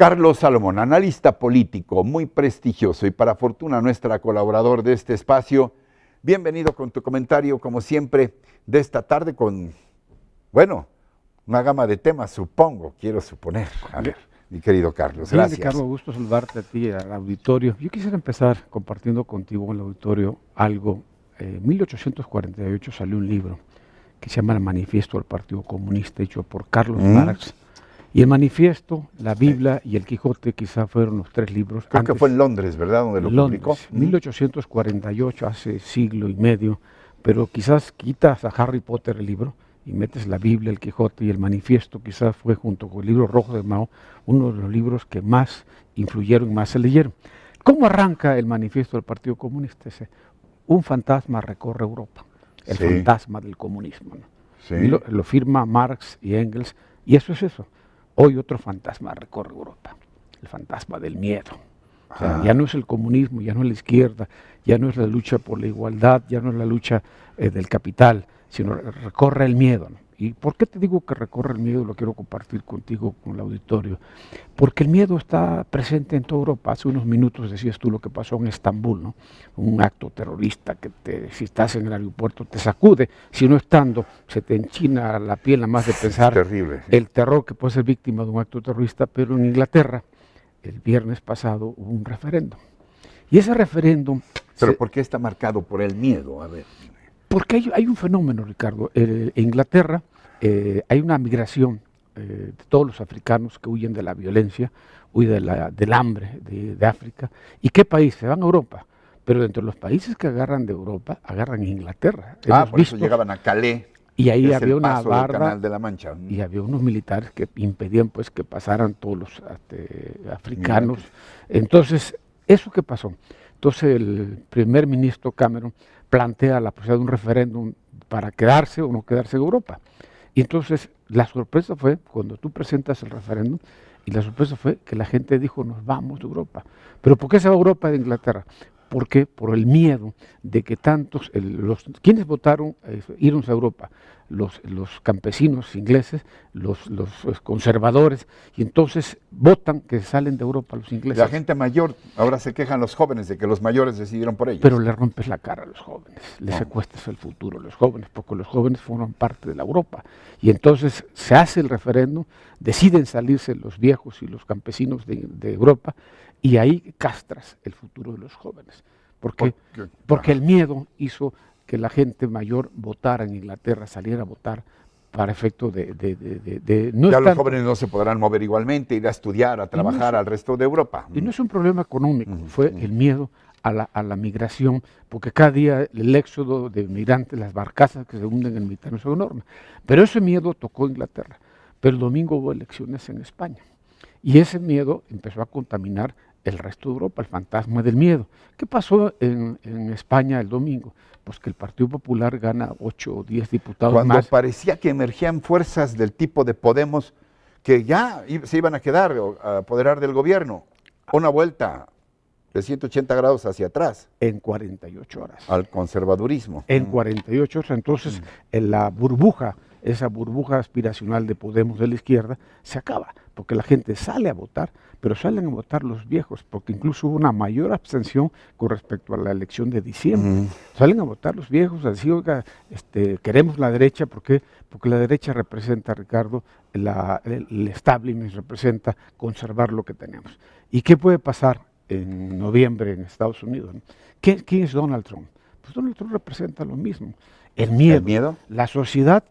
Carlos Salomón, analista político muy prestigioso y para fortuna nuestra colaborador de este espacio. Bienvenido con tu comentario, como siempre, de esta tarde con, bueno, una gama de temas, supongo, quiero suponer. A ver, mi querido Carlos, gracias. Bien, Ricardo, gusto saludarte a ti y al auditorio. Yo quisiera empezar compartiendo contigo en el auditorio algo. En 1848 salió un libro que se llama El Manifiesto del Partido Comunista, hecho por Carlos Marx. Y el Manifiesto, la Biblia y el Quijote quizá fueron los tres libros. Creo que fue en Londres, ¿verdad? Donde lo publicó. 1848, hace siglo y medio, pero quizás quitas a Harry Potter el libro y metes la Biblia, el Quijote y el Manifiesto, quizás fue junto con el libro Rojo de Mao, uno de los libros que más influyeron y más se leyeron. ¿Cómo arranca el Manifiesto del Partido Comunista? Un fantasma recorre Europa, el fantasma del comunismo, ¿no? Sí. Y lo firma Marx y Engels, y eso es eso. Hoy otro fantasma recorre Europa, el fantasma del miedo. O sea, ya no es el comunismo, ya no es la izquierda, ya no es la lucha por la igualdad, ya no es la lucha del capital, sino recorre el miedo, ¿no? ¿Y por qué te digo que recorre el miedo? Lo quiero compartir contigo, con el auditorio. Porque el miedo está presente en toda Europa. Hace unos minutos decías tú lo que pasó en Estambul, ¿no? Un acto terrorista que si estás en el aeropuerto te sacude. Si no estando, se te enchina la piel nada más de pensar terrible, el terror que puede ser víctima de un acto terrorista. Pero en Inglaterra, el viernes pasado, hubo un referéndum. Y ese referéndum... ¿Pero por qué está marcado por el miedo? A ver. Porque hay un fenómeno, Ricardo. En Inglaterra hay una migración de todos los africanos que huyen de la violencia, huyen del hambre de África. ¿Y qué país? Se van a Europa. Pero dentro de los países que agarran de Europa, agarran Inglaterra. Por eso llegaban a Calais. Y ahí había una barda Canal de la Mancha. Y había unos militares que impedían pues que pasaran todos los africanos. Entonces, ¿eso qué pasó? Entonces el primer ministro Cameron plantea la posibilidad de un referéndum para quedarse o no quedarse en Europa. Y entonces la sorpresa fue cuando tú presentas el referéndum, y la sorpresa fue que la gente dijo nos vamos de Europa. ¿Pero por qué se va a Europa de Inglaterra? ¿Por qué? Por el miedo de que tantos, quienes votaron irnos a Europa, los campesinos ingleses, los conservadores, y entonces votan que salen de Europa los ingleses. La gente mayor, ahora se quejan los jóvenes de que los mayores decidieron por ellos. Pero le rompes la cara a los jóvenes, le secuestras el futuro a los jóvenes, porque los jóvenes forman parte de la Europa. Y entonces se hace el referéndum, deciden salirse los viejos y los campesinos de Europa, y ahí castras el futuro de los jóvenes. Porque el miedo hizo que la gente mayor votara en Inglaterra, saliera a votar para efecto de no ya los jóvenes no se podrán mover igualmente, ir a estudiar, a trabajar al resto de Europa. Y no es un problema económico, fue el miedo a la migración, porque cada día el éxodo de migrantes, las barcazas que se hunden en el Mediterráneo son enormes. Pero ese miedo tocó Inglaterra. Pero el domingo hubo elecciones en España. Y ese miedo empezó a contaminar el resto de Europa, el fantasma del miedo. ¿Qué pasó en España el domingo? Pues que el Partido Popular gana 8 o 10 diputados Cuando más. parecía que emergían fuerzas del tipo de Podemos que ya se iban a quedar, a apoderar del gobierno. Una vuelta de 180 grados hacia atrás. En 48 horas. Al conservadurismo. En 48 horas. Entonces, en la burbuja, esa burbuja aspiracional de Podemos de la izquierda, se acaba, porque la gente sale a votar, pero salen a votar los viejos, porque incluso hubo una mayor abstención con respecto a la elección de diciembre. Salen a votar los viejos, a decir, oiga, queremos la derecha, ¿por qué? Porque la derecha representa, Ricardo, el establishment representa conservar lo que tenemos. ¿Y qué puede pasar en noviembre en Estados Unidos? ¿Quién es Donald Trump? Pues Donald Trump representa lo mismo. El miedo. ¿El miedo? La sociedad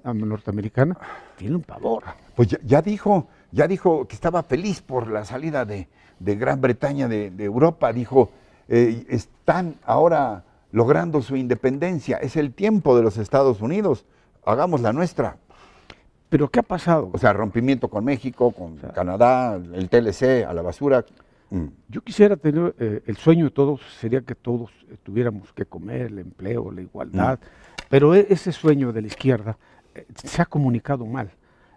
norteamericana tiene un pavor. Pues ya dijo que estaba feliz por la salida de Gran Bretaña de Europa. Dijo, están ahora logrando su independencia. Es el tiempo de los Estados Unidos. Hagamos la nuestra. ¿Pero qué ha pasado? O sea, rompimiento con México, con Canadá, el TLC, a la basura. Yo quisiera tener, el sueño de todos sería que todos tuviéramos que comer, el empleo, la igualdad, pero ese sueño de la izquierda se ha comunicado mal.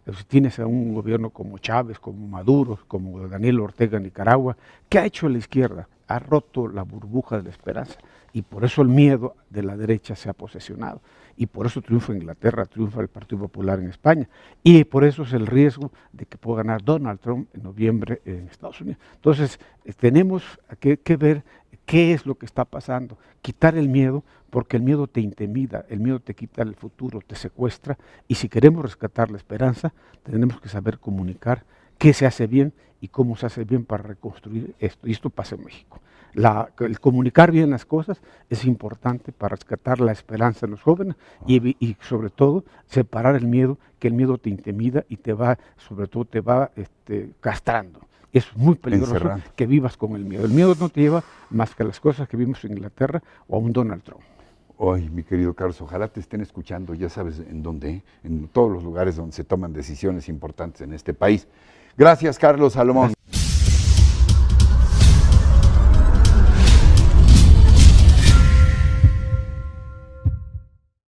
Si tienes a un gobierno como Chávez, como Maduro, como Daniel Ortega en Nicaragua, ¿qué ha hecho la izquierda? Ha roto la burbuja de la esperanza y por eso el miedo de la derecha se ha posesionado y por eso triunfa Inglaterra, triunfa el Partido Popular en España y por eso es el riesgo de que pueda ganar Donald Trump en noviembre en Estados Unidos. Entonces tenemos que ver qué es lo que está pasando, quitar el miedo, porque el miedo te intimida, el miedo te quita el futuro, te secuestra, y si queremos rescatar la esperanza, tenemos que saber comunicar qué se hace bien y cómo se hace bien para reconstruir esto, y esto pasa en México. El comunicar bien las cosas es importante para rescatar la esperanza en los jóvenes y sobre todo separar el miedo, que el miedo te intimida y te va, sobre todo te va castrando. Es muy peligroso que vivas con el miedo. El miedo no te lleva más que a las cosas que vimos en Inglaterra o a un Donald Trump. Ay, mi querido Carlos, ojalá te estén escuchando, ya sabes en dónde, en todos los lugares donde se toman decisiones importantes en este país. Gracias, Carlos Salomón. Gracias.